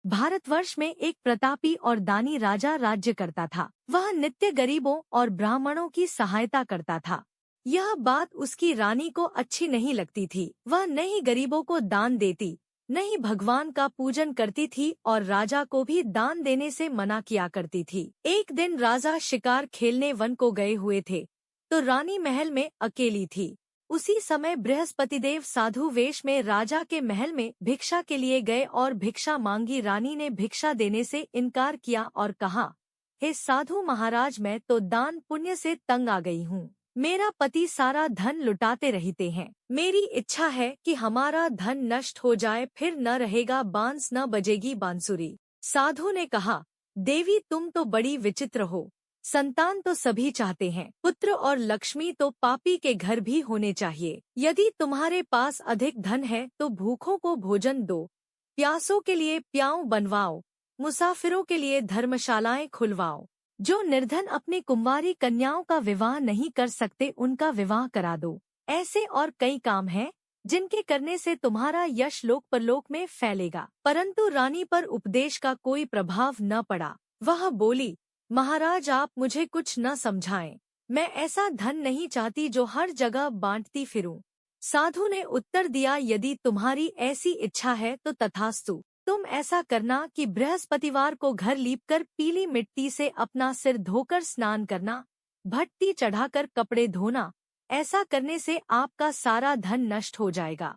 भारतवर्ष में एक प्रतापी और दानी राजा राज्य करता था। वह नित्य गरीबों और ब्राह्मणों की सहायता करता था। यह बात उसकी रानी को अच्छी नहीं लगती थी। वह न ही गरीबों को दान देती, न ही भगवान का पूजन करती थी और राजा को भी दान देने से मना किया करती थी। एक दिन राजा शिकार खेलने वन को गए हुए थे, तो रानी महल में अकेली थी। उसी समय बृहस्पतिदेव साधु वेश में राजा के महल में भिक्षा के लिए गए और भिक्षा मांगी। रानी ने भिक्षा देने से इनकार किया और कहा, हे साधु महाराज, मैं तो दान पुण्य से तंग आ गई हूँ। मेरा पति सारा धन लुटाते रहते हैं। मेरी इच्छा है कि हमारा धन नष्ट हो जाए, फिर न रहेगा बांस न बजेगी बांसुरी। साधु ने कहा, देवी तुम तो बड़ी विचित्र हो। संतान तो सभी चाहते हैं, पुत्र और लक्ष्मी तो पापी के घर भी होने चाहिए। यदि तुम्हारे पास अधिक धन है तो भूखों को भोजन दो, प्यासों के लिए प्याऊ बनवाओ, मुसाफिरों के लिए धर्मशालाएं खुलवाओ। जो निर्धन अपनी कुंवारी कन्याओं का विवाह नहीं कर सकते उनका विवाह करा दो। ऐसे और कई काम हैं जिनके करने से तुम्हारा यश लोक परलोक में फैलेगा। परंतु रानी पर उपदेश का कोई प्रभाव न पड़ा। वह बोली, महाराज आप मुझे कुछ न समझाएं। मैं ऐसा धन नहीं चाहती जो हर जगह बांटती फिरूं। साधु ने उत्तर दिया, यदि तुम्हारी ऐसी इच्छा है तो तथास्तु। तुम ऐसा करना कि बृहस्पतिवार को घर लीपकर पीली मिट्टी से अपना सिर धोकर स्नान करना, भट्टी चढ़ाकर कपड़े धोना। ऐसा करने से आपका सारा धन नष्ट हो जाएगा।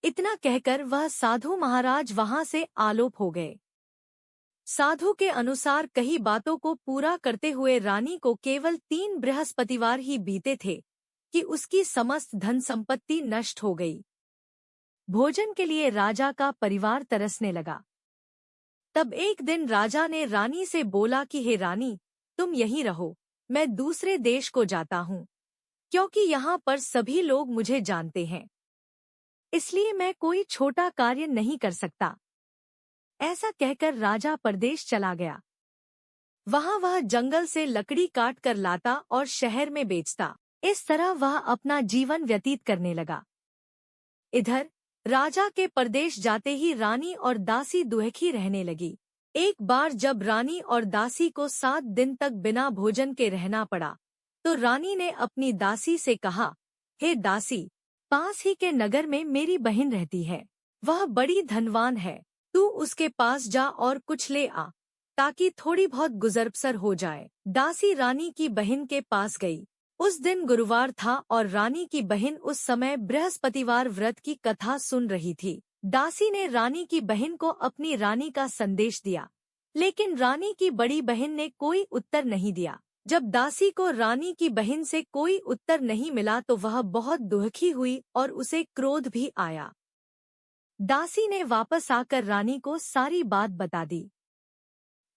इतना कहकर वह साधु महाराज वहां से आलोप हो गए। साधु के अनुसार कही बातों को पूरा करते हुए रानी को केवल 3 बृहस्पतिवार ही बीते थे कि उसकी समस्त धन संपत्ति नष्ट हो गई। भोजन के लिए राजा का परिवार तरसने लगा। तब एक दिन राजा ने रानी से बोला कि हे रानी, तुम यहीं रहो, मैं दूसरे देश को जाता हूँ, क्योंकि यहाँ पर सभी लोग मुझे जानते हैं, इसलिए मैं कोई छोटा कार्य नहीं कर सकता। ऐसा कहकर राजा परदेश चला गया। वहाँ वह जंगल से लकड़ी काट कर लाता और शहर में बेचता। इस तरह वह अपना जीवन व्यतीत करने लगा। इधर राजा के परदेश जाते ही रानी और दासी दुखी रहने लगी। एक बार जब रानी और दासी को 7 दिन तक बिना भोजन के रहना पड़ा, तो रानी ने अपनी दासी से कहा, हे दासी, पास ही के नगर में मेरी बहन रहती है, वह बड़ी धनवान है, तू उसके पास जा और कुछ ले आ, ताकि थोड़ी बहुत गुजर-बसर हो जाए। दासी रानी की बहन के पास गई। उस दिन गुरुवार था और रानी की बहन उस समय बृहस्पतिवार व्रत की कथा सुन रही थी। दासी ने रानी की बहन को अपनी रानी का संदेश दिया, लेकिन रानी की बड़ी बहन ने कोई उत्तर नहीं दिया। जब दासी को रानी की बहन से कोई उत्तर नहीं मिला तो वह बहुत दुखी हुई और उसे क्रोध भी आया। दासी ने वापस आकर रानी को सारी बात बता दी।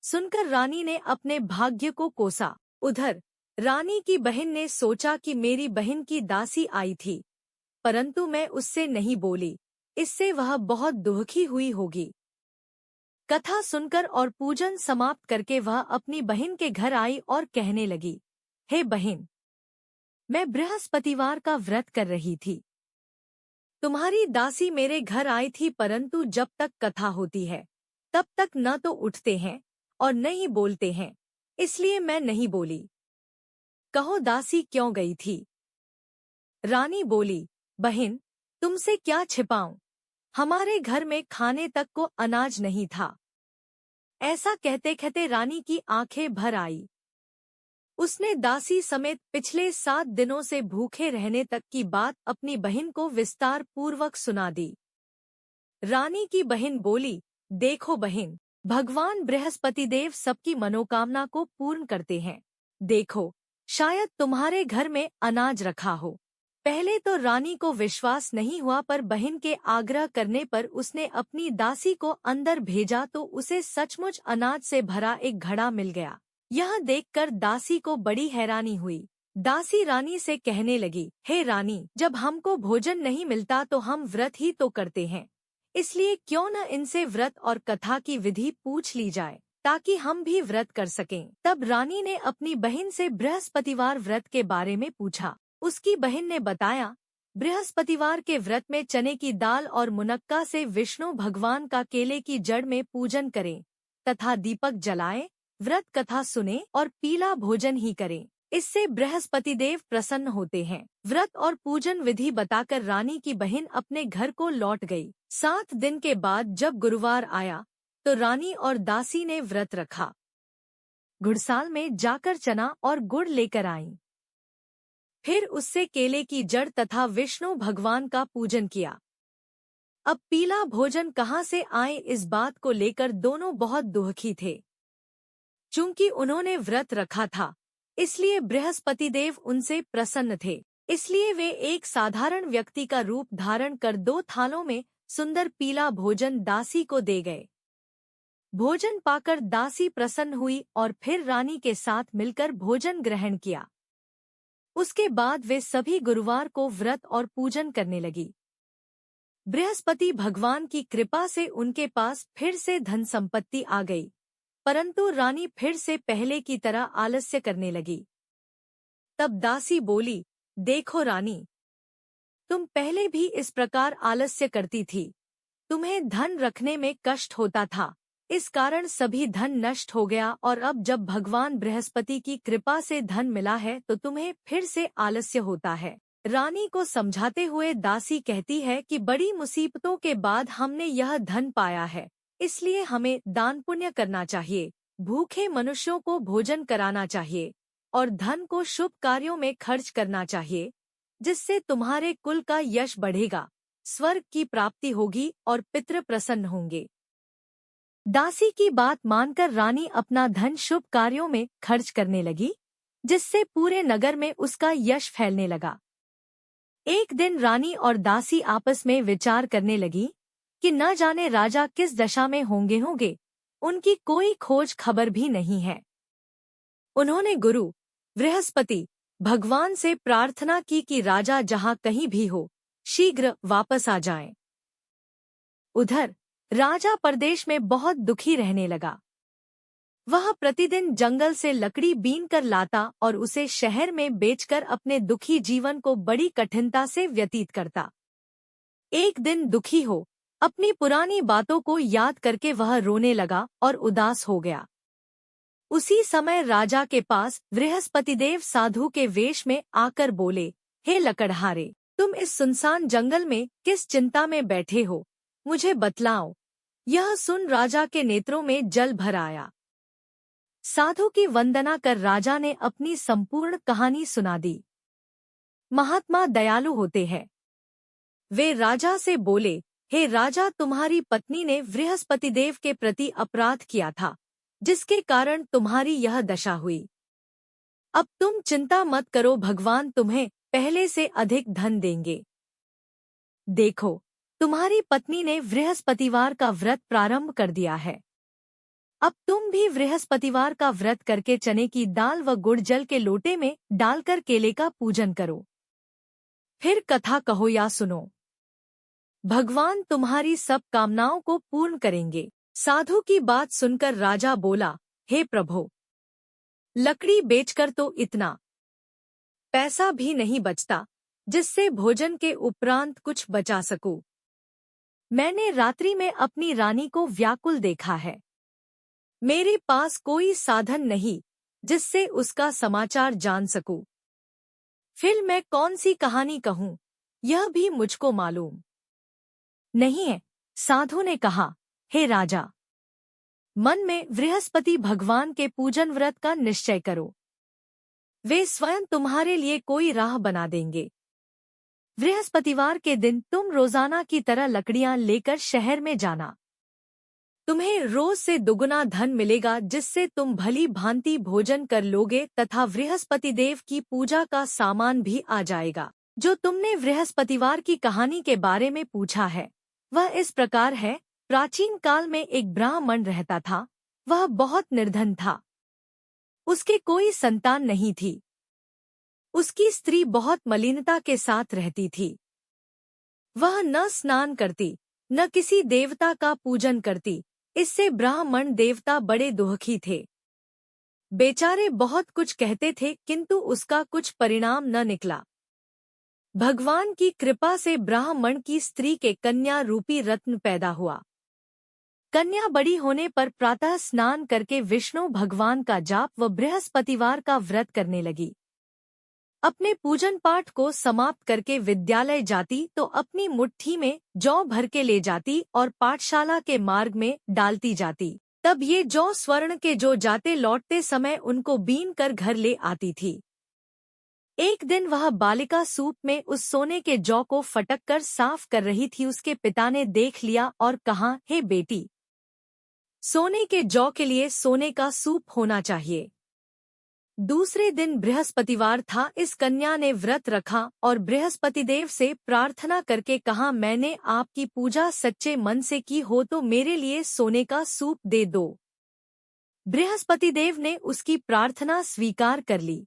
सुनकर रानी ने अपने भाग्य को कोसा। उधर रानी की बहन ने सोचा कि मेरी बहन की दासी आई थी, परंतु मैं उससे नहीं बोली, इससे वह बहुत दुखी हुई होगी। कथा सुनकर और पूजन समाप्त करके वह अपनी बहन के घर आई और कहने लगी, हे बहन, मैं बृहस्पतिवार का व्रत कर रही थी। तुम्हारी दासी मेरे घर आई थी, परंतु जब तक कथा होती है तब तक न तो उठते हैं और न ही बोलते हैं, इसलिए मैं नहीं बोली। कहो दासी क्यों गई थी? रानी बोली, बहन, तुमसे क्या छिपाऊं, हमारे घर में खाने तक को अनाज नहीं था। ऐसा कहते कहते रानी की आंखें भर आई। उसने दासी समेत पिछले 7 दिनों से भूखे रहने तक की बात अपनी बहन को विस्तार पूर्वक सुना दी। रानी की बहन बोली, देखो बहन, भगवान बृहस्पतिदेव सबकी मनोकामना को पूर्ण करते हैं। देखो, शायद तुम्हारे घर में अनाज रखा हो। पहले तो रानी को विश्वास नहीं हुआ, पर बहन के आग्रह करने पर उसने अपनी दासी को अंदर भेजा तो उसे सचमुच अनाज से भरा एक घड़ा मिल गया। यह देखकर दासी को बड़ी हैरानी हुई। दासी रानी से कहने लगी, हे रानी, जब हमको भोजन नहीं मिलता तो हम व्रत ही तो करते हैं, इसलिए क्यों न इनसे व्रत और कथा की विधि पूछ ली जाए, ताकि हम भी व्रत कर सकें। तब रानी ने अपनी बहन से बृहस्पतिवार व्रत के बारे में पूछा। उसकी बहन ने बताया बृहस्पतिवार के व्रत में चने की दाल और मुनक्का से विष्णु भगवान का केले की जड़ में पूजन करें तथा दीपक जलाएं, व्रत कथा सुने और पीला भोजन ही करें। इससे बृहस्पति देव प्रसन्न होते हैं। व्रत और पूजन विधि बताकर रानी की बहन अपने घर को लौट गई। 7 दिन के बाद जब गुरुवार आया तो रानी और दासी ने व्रत रखा। घुड़साल में जाकर चना और गुड़ लेकर आईं। फिर उससे केले की जड़ तथा विष्णु भगवान का पूजन किया। अब पीला भोजन कहाँ से आए, इस बात को लेकर दोनों बहुत दुखी थे। चूंकि उन्होंने व्रत रखा था, इसलिए बृहस्पति देव उनसे प्रसन्न थे। इसलिए वे एक साधारण व्यक्ति का रूप धारण कर 2 थालों में सुंदर पीला भोजन दासी को दे गए। भोजन पाकर दासी प्रसन्न हुई और फिर रानी के साथ मिलकर भोजन ग्रहण किया। उसके बाद वे सभी गुरुवार को व्रत और पूजन करने लगी। बृहस्पति भगवान की कृपा से उनके पास फिर से धन संपत्ति आ गई, परंतु रानी फिर से पहले की तरह आलस्य करने लगी। तब दासी बोली, देखो रानी, तुम पहले भी इस प्रकार आलस्य करती थी। तुम्हें धन रखने में कष्ट होता था, इस कारण सभी धन नष्ट हो गया, और अब जब भगवान बृहस्पति की कृपा से धन मिला है तो तुम्हें फिर से आलस्य होता है। रानी को समझाते हुए दासी कहती है कि बड़ी मुसीबतों के बाद हमने यह धन पाया है, इसलिए हमें दान पुण्य करना चाहिए, भूखे मनुष्यों को भोजन कराना चाहिए और धन को शुभ कार्यों में खर्च करना चाहिए, जिससे तुम्हारे कुल का यश बढ़ेगा, स्वर्ग की प्राप्ति होगी और पितृ प्रसन्न होंगे। दासी की बात मानकर रानी अपना धन शुभ कार्यों में खर्च करने लगी, जिससे पूरे नगर में उसका यश फैलने लगा। एक दिन रानी और दासी आपस में विचार करने लगी कि न जाने राजा किस दशा में होंगे, उनकी कोई खोज खबर भी नहीं है। उन्होंने गुरु बृहस्पति भगवान से प्रार्थना की कि राजा जहाँ कहीं भी हो, शीघ्र वापस आ जाएं। उधर राजा परदेश में बहुत दुखी रहने लगा। वह प्रतिदिन जंगल से लकड़ी बीन कर लाता और उसे शहर में बेचकर अपने दुखी जीवन को बड़ी कठिनता से व्यतीत करता। एक दिन दुखी हो अपनी पुरानी बातों को याद करके वह रोने लगा और उदास हो गया। उसी समय राजा के पास बृहस्पतिदेव साधु के वेश में आकर बोले, हे लकड़हारे, तुम इस सुनसान जंगल में किस चिंता में बैठे हो, मुझे बतलाओ। यह सुन राजा के नेत्रों में जल भर आया। साधु की वंदना कर राजा ने अपनी संपूर्ण कहानी सुना दी। महात्मा दयालु होते हैं। वे राजा से बोले, हे राजा, तुम्हारी पत्नी ने बृहस्पतिदेव के प्रति अपराध किया था, जिसके कारण तुम्हारी यह दशा हुई। अब तुम चिंता मत करो, भगवान तुम्हें पहले से अधिक धन देंगे। देखो, तुम्हारी पत्नी ने बृहस्पतिवार का व्रत प्रारंभ कर दिया है। अब तुम भी बृहस्पतिवार का व्रत करके चने की दाल व गुड़ जल के लोटे में डालकर केले का पूजन करो। फिर कथा कहो या सुनो। भगवान तुम्हारी सब कामनाओं को पूर्ण करेंगे। साधु की बात सुनकर राजा बोला, हे प्रभु, लकड़ी बेचकर तो इतना पैसा भी नहीं बचता जिससे भोजन के उपरांत कुछ बचा सकूं। मैंने रात्रि में अपनी रानी को व्याकुल देखा है। मेरे पास कोई साधन नहीं जिससे उसका समाचार जान सकूं। फिर मैं कौन सी कहानी कहूं, यह भी मुझको मालूम नहीं है। साधु ने कहा, हे राजा, मन में बृहस्पति भगवान के पूजन व्रत का निश्चय करो। वे स्वयं तुम्हारे लिए कोई राह बना देंगे। बृहस्पतिवार के दिन तुम रोजाना की तरह लकड़ियां लेकर शहर में जाना। तुम्हें रोज से दुगुना धन मिलेगा, जिससे तुम भली भांति भोजन कर लोगे तथा बृहस्पति देव की पूजा का सामान भी आ जाएगा। जो तुमने बृहस्पतिवार की कहानी के बारे में पूछा है, वह इस प्रकार है। प्राचीन काल में एक ब्राह्मण रहता था। वह बहुत निर्धन था। उसके कोई संतान नहीं थी। उसकी स्त्री बहुत मलिनता के साथ रहती थी। वह न स्नान करती, न किसी देवता का पूजन करती। इससे ब्राह्मण देवता बड़े दुखी थे। बेचारे बहुत कुछ कहते थे, किंतु उसका कुछ परिणाम न निकला। भगवान की कृपा से ब्राह्मण की स्त्री के कन्या रूपी रत्न पैदा हुआ। कन्या बड़ी होने पर प्रातः स्नान करके विष्णु भगवान का जाप व बृहस्पतिवार का व्रत करने लगी। अपने पूजन पाठ को समाप्त करके विद्यालय जाती तो अपनी मुट्ठी में जौ भर के ले जाती और पाठशाला के मार्ग में डालती जाती। तब ये जौ स्वर्ण के जो जाते लौटते समय उनको बीन कर घर ले आती थी। एक दिन वह बालिका सूप में उस सोने के जौ को फटक कर साफ कर रही थी। उसके पिता ने देख लिया और कहा, हे बेटी, सोने के जौ के लिए सोने का सूप होना चाहिए। दूसरे दिन बृहस्पतिवार था। इस कन्या ने व्रत रखा और बृहस्पतिदेव से प्रार्थना करके कहा, मैंने आपकी पूजा सच्चे मन से की हो तो मेरे लिए सोने का सूप दे दो। बृहस्पतिदेव ने उसकी प्रार्थना स्वीकार कर ली।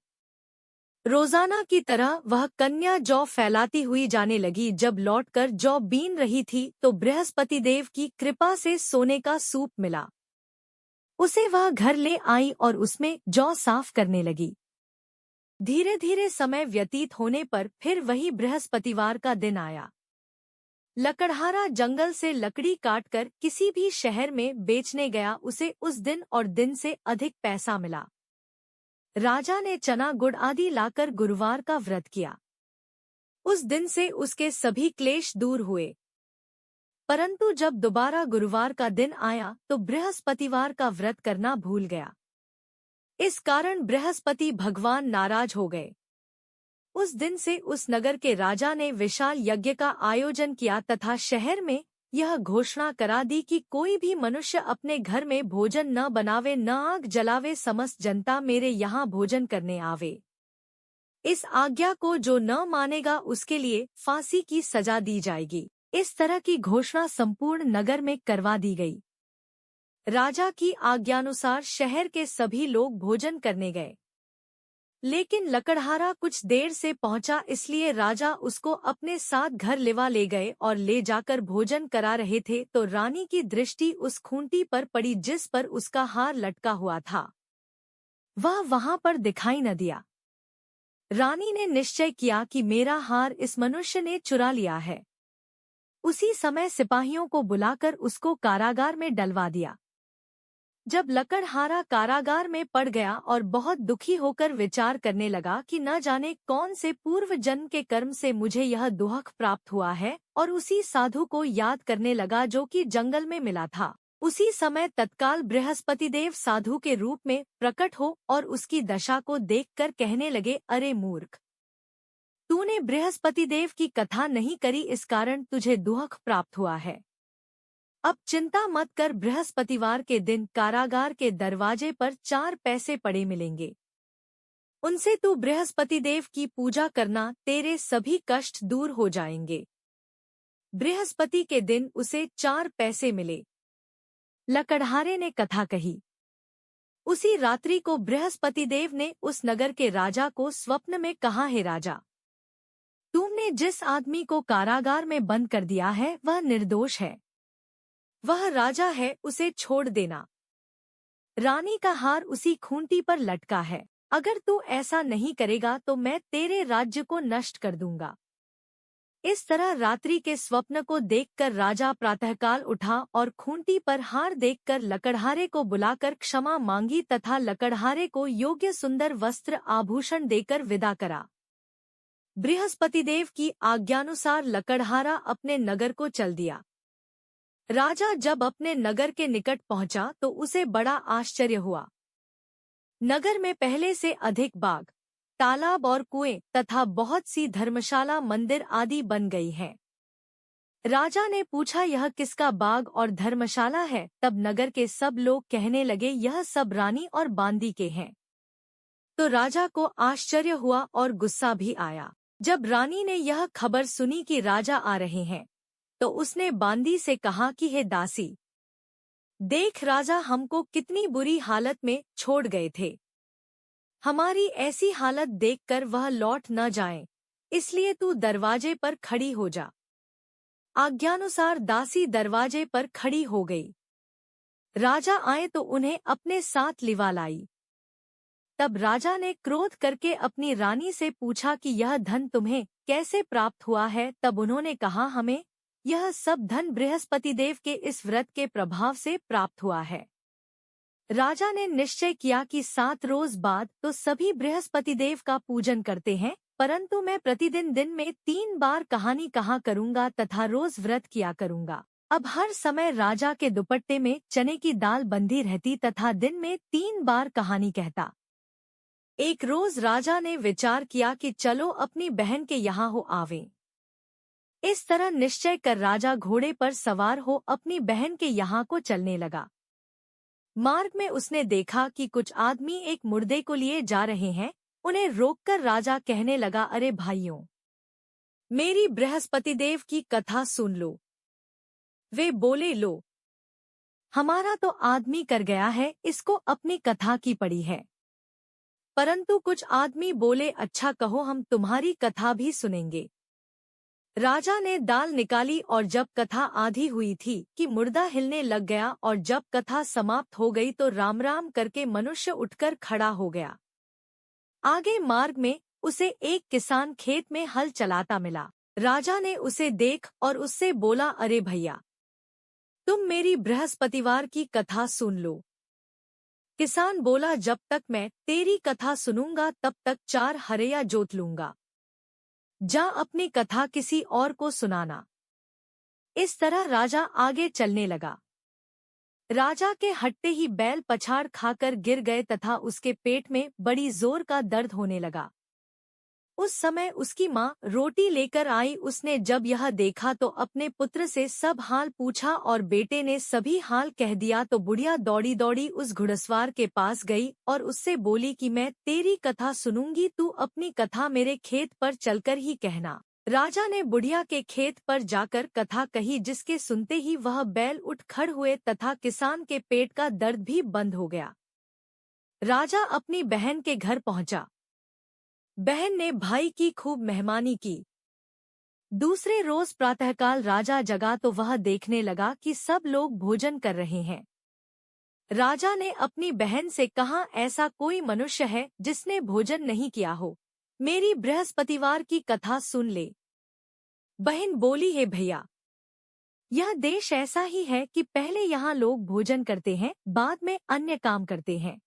रोजाना की तरह वह कन्या जौ फैलाती हुई जाने लगी। जब लौटकर जौ बीन रही थी तो बृहस्पतिदेव की कृपा से सोने का सूप मिला। उसे वह घर ले आई और उसमें जौ साफ करने लगी। धीरे धीरे समय व्यतीत होने पर फिर वही बृहस्पतिवार का दिन आया। लकड़हारा जंगल से लकड़ी काटकर किसी भी शहर में बेचने गया। उसे उस दिन और दिन से अधिक पैसा मिला। राजा ने चना गुड़ आदि लाकर गुरुवार का व्रत किया। उस दिन से उसके सभी क्लेश दूर हुए। परंतु जब दोबारा गुरुवार का दिन आया तो बृहस्पतिवार का व्रत करना भूल गया। इस कारण बृहस्पति भगवान नाराज हो गए। उस दिन से उस नगर के राजा ने विशाल यज्ञ का आयोजन किया तथा शहर में यह घोषणा करा दी कि कोई भी मनुष्य अपने घर में भोजन न बनावे, न आग जलावे, समस्त जनता मेरे यहाँ भोजन करने आवे। इस आज्ञा को जो न मानेगा उसके लिए फांसी की सजा दी जाएगी। इस तरह की घोषणा संपूर्ण नगर में करवा दी गई। राजा की आज्ञानुसार शहर के सभी लोग भोजन करने गए, लेकिन लकड़हारा कुछ देर से पहुंचा, इसलिए राजा उसको अपने साथ घर ले गए और ले जाकर भोजन करा रहे थे तो रानी की दृष्टि उस खूंटी पर पड़ी जिस पर उसका हार लटका हुआ था। वह वहां पर दिखाई न दिया। रानी ने निश्चय किया कि मेरा हार इस मनुष्य ने चुरा लिया है। उसी समय सिपाहियों को बुलाकर उसको कारागार में डलवा दिया। जब लकड़हारा कारागार में पड़ गया और बहुत दुखी होकर विचार करने लगा कि न जाने कौन से पूर्व जन्म के कर्म से मुझे यह दुख प्राप्त हुआ है, और उसी साधु को याद करने लगा जो कि जंगल में मिला था। उसी समय तत्काल बृहस्पतिदेव साधु के रूप में प्रकट हो और उसकी दशा को देखकर कहने लगे, अरे मूर्ख, तूने बृहस्पतिदेव की कथा नहीं करी, इस कारण तुझे दुख प्राप्त हुआ है। अब चिंता मत कर, बृहस्पतिवार के दिन कारागार के दरवाजे पर 4 पैसे पड़े मिलेंगे। उनसे तू बृहस्पतिदेव की पूजा करना, तेरे सभी कष्ट दूर हो जाएंगे। बृहस्पति के दिन उसे 4 पैसे मिले। लकड़हारे ने कथा कही। उसी रात्रि को बृहस्पतिदेव ने उस नगर के राजा को स्वप्न में कहा, हे राजा, तुमने जिस आदमी को कारागार में बंद कर दिया है वह निर्दोष है। वह राजा है, उसे छोड़ देना। रानी का हार उसी खूंटी पर लटका है। अगर तू ऐसा नहीं करेगा तो मैं तेरे राज्य को नष्ट कर दूंगा। इस तरह रात्रि के स्वप्न को देखकर राजा प्रातःकाल उठा और खूंटी पर हार देखकर लकड़हारे को बुलाकर क्षमा मांगी तथा लकड़हारे को योग्य सुंदर वस्त्र आभूषण देकर विदा करा। बृहस्पतिदेव की आज्ञानुसार लकड़हारा अपने नगर को चल दिया। राजा जब अपने नगर के निकट पहुंचा तो उसे बड़ा आश्चर्य हुआ। नगर में पहले से अधिक बाग, तालाब और कुएं तथा बहुत सी धर्मशाला, मंदिर आदि बन गई हैं। राजा ने पूछा, यह किसका बाग और धर्मशाला है? तब नगर के सब लोग कहने लगे, यह सब रानी और बांदी के हैं। तो राजा को आश्चर्य हुआ और गुस्सा भी आया। जब रानी ने यह खबर सुनी कि राजा आ रहे हैं तो उसने बांदी से कहा कि हे दासी, देख राजा हमको कितनी बुरी हालत में छोड़ गए थे। हमारी ऐसी हालत देखकर वह लौट न जाएं, इसलिए तू दरवाजे पर खड़ी हो जा। आज्ञानुसार दासी दरवाजे पर खड़ी हो गई। राजा आए तो उन्हें अपने साथ लिवा लाई। तब राजा ने क्रोध करके अपनी रानी से पूछा कि यह धन तुम्हें कैसे प्राप्त हुआ है। तब उन्होंने कहा, हमें यह सब धन बृहस्पति देव के इस व्रत के प्रभाव से प्राप्त हुआ है। राजा ने निश्चय किया कि 7 रोज बाद तो सभी बृहस्पति देव का पूजन करते हैं, परंतु मैं प्रतिदिन दिन में 3 बार कहानी कहा करूंगा तथा रोज व्रत किया करूंगा। अब हर समय राजा के दुपट्टे में चने की दाल बंधी रहती तथा दिन में 3 बार कहानी कहता। एक रोज राजा ने विचार किया कि चलो अपनी बहन के यहाँ हो आवें। इस तरह निश्चय कर राजा घोड़े पर सवार हो अपनी बहन के यहाँ को चलने लगा। मार्ग में उसने देखा कि कुछ आदमी एक मुर्दे को लिए जा रहे हैं। उन्हें रोककर राजा कहने लगा, अरे भाइयों, मेरी बृहस्पति देव की कथा सुन लो। वे बोले, लो, हमारा तो आदमी कर गया है, इसको अपनी कथा की पड़ी है। परंतु कुछ आदमी बोले, अच्छा कहो, हम तुम्हारी कथा भी सुनेंगे। राजा ने दाल निकाली और जब कथा आधी हुई थी कि मुर्दा हिलने लग गया और जब कथा समाप्त हो गई तो राम राम करके मनुष्य उठकर खड़ा हो गया। आगे मार्ग में उसे एक किसान खेत में हल चलाता मिला। राजा ने उसे देख और उससे बोला, अरे भैया, तुम मेरी बृहस्पतिवार की कथा सुन लो। किसान बोला, जब तक मैं तेरी कथा सुनूंगा तब तक 4 हरैया जोत लूंगा। जा अपनी कथा किसी और को सुनाना। इस तरह राजा आगे चलने लगा। राजा के हटते ही बैल पछाड़ खाकर गिर गए तथा उसके पेट में बड़ी जोर का दर्द होने लगा। उस समय उसकी माँ रोटी लेकर आई। उसने जब यह देखा तो अपने पुत्र से सब हाल पूछा और बेटे ने सभी हाल कह दिया तो बुढ़िया दौड़ी दौड़ी उस घुड़सवार के पास गई और उससे बोली कि मैं तेरी कथा सुनूंगी, तू अपनी कथा मेरे खेत पर चलकर ही कहना। राजा ने बुढ़िया के खेत पर जाकर कथा कही, जिसके सुनते ही वह बैल उठ खड़ हुए तथा किसान के पेट का दर्द भी बंद हो गया। राजा अपनी बहन के घर पहुंचा। बहन ने भाई की खूब मेहमानी की। दूसरे रोज प्रातःकाल राजा जगा तो वह देखने लगा कि सब लोग भोजन कर रहे हैं। राजा ने अपनी बहन से कहा, ऐसा कोई मनुष्य है जिसने भोजन नहीं किया हो, मेरी बृहस्पतिवार की कथा सुन ले। बहन बोली, है भैया, यह देश ऐसा ही है कि पहले यहाँ लोग भोजन करते हैं, बाद में अन्य काम करते हैं।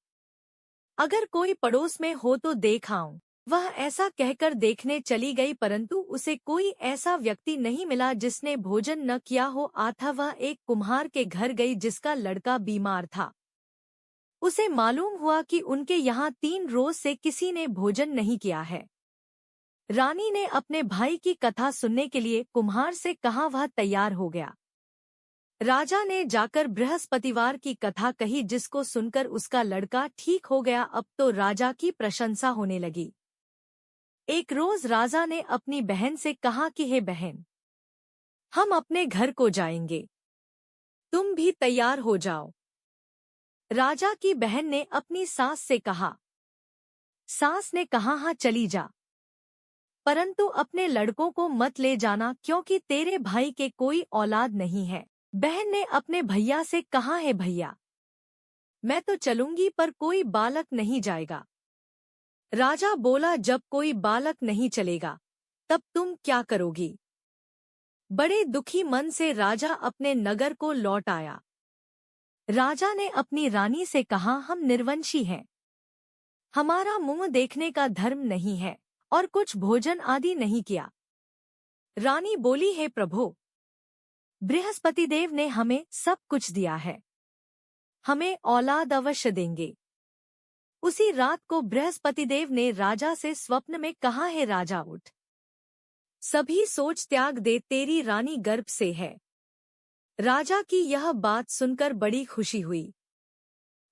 अगर कोई पड़ोस में हो तो देख आऊं। वह ऐसा कहकर देखने चली गई, परंतु उसे कोई ऐसा व्यक्ति नहीं मिला जिसने भोजन न किया हो। अतः वह एक कुम्हार के घर गई जिसका लड़का बीमार था। उसे मालूम हुआ कि उनके यहाँ 3 रोज से किसी ने भोजन नहीं किया है। रानी ने अपने भाई की कथा सुनने के लिए कुम्हार से कहा, वह तैयार हो गया। राजा ने जाकर बृहस्पतिवार की कथा कही, जिसको सुनकर उसका लड़का ठीक हो गया। अब तो राजा की प्रशंसा होने लगी। एक रोज राजा ने अपनी बहन से कहा कि हे बहन, हम अपने घर को जाएंगे, तुम भी तैयार हो जाओ। राजा की बहन ने अपनी सास से कहा। सास ने कहा, हाँ चली जा, परंतु अपने लड़कों को मत ले जाना, क्योंकि तेरे भाई के कोई औलाद नहीं है। बहन ने अपने भैया से कहा, है भैया, मैं तो चलूंगी पर कोई बालक नहीं जाएगा। राजा बोला, जब कोई बालक नहीं चलेगा तब तुम क्या करोगी? बड़े दुखी मन से राजा अपने नगर को लौट आया। राजा ने अपनी रानी से कहा, हम निर्वंशी हैं, हमारा मुंह देखने का धर्म नहीं है और कुछ भोजन आदि नहीं किया। रानी बोली, हे प्रभु, बृहस्पति देव ने हमें सब कुछ दिया है, हमें औलाद अवश्य देंगे। उसी रात को बृहस्पति देव ने राजा से स्वप्न में कहा, है राजा उठ, सभी सोच त्याग दे, तेरी रानी गर्भ से है। राजा की यह बात सुनकर बड़ी खुशी हुई।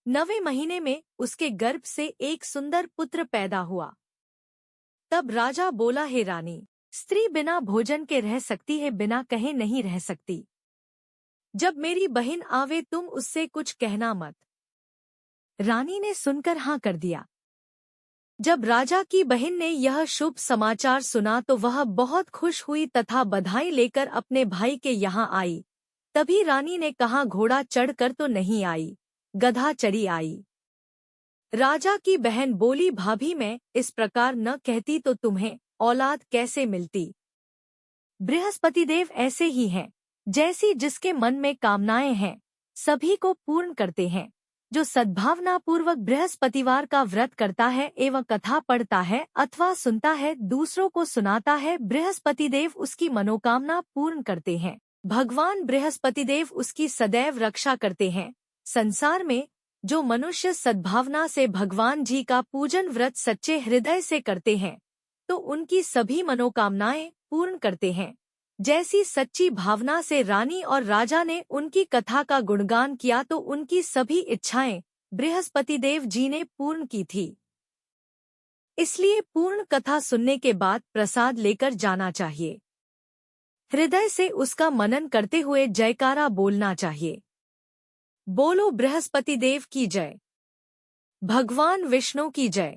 9वें महीने में उसके गर्भ से एक सुंदर पुत्र पैदा हुआ। तब राजा बोला, हे रानी, स्त्री बिना भोजन के रह सकती है, बिना कहे नहीं रह सकती। जब मेरी बहन आवे तुम उससे कुछ कहना मत। रानी ने सुनकर हाँ कर दिया। जब राजा की बहन ने यह शुभ समाचार सुना तो वह बहुत खुश हुई तथा बधाई लेकर अपने भाई के यहाँ आई। तभी रानी ने कहा, घोड़ा चढ़कर तो नहीं आई, गधा चढ़ी आई। राजा की बहन बोली, भाभी मैं इस प्रकार न कहती तो तुम्हें औलाद कैसे मिलती। बृहस्पतिदेव ऐसे ही हैं, जैसी जिसके मन में कामनाएं हैं सभी को पूर्ण करते हैं। जो सद्भावना पूर्वक बृहस्पतिवार का व्रत करता है एवं कथा पढ़ता है अथवा सुनता है, दूसरों को सुनाता है, बृहस्पतिदेव उसकी मनोकामना पूर्ण करते हैं। भगवान बृहस्पतिदेव उसकी सदैव रक्षा करते हैं। संसार में जो मनुष्य सद्भावना से भगवान जी का पूजन व्रत सच्चे हृदय से करते हैं तो उनकी सभी मनोकामनाएं पूर्ण करते हैं। जैसी सच्ची भावना से रानी और राजा ने उनकी कथा का गुणगान किया तो उनकी सभी इच्छाएं बृहस्पतिदेव जी ने पूर्ण की थी। इसलिए पूर्ण कथा सुनने के बाद प्रसाद लेकर जाना चाहिए। हृदय से उसका मनन करते हुए जयकारा बोलना चाहिए। बोलो बृहस्पतिदेव की जय, भगवान विष्णु की जय।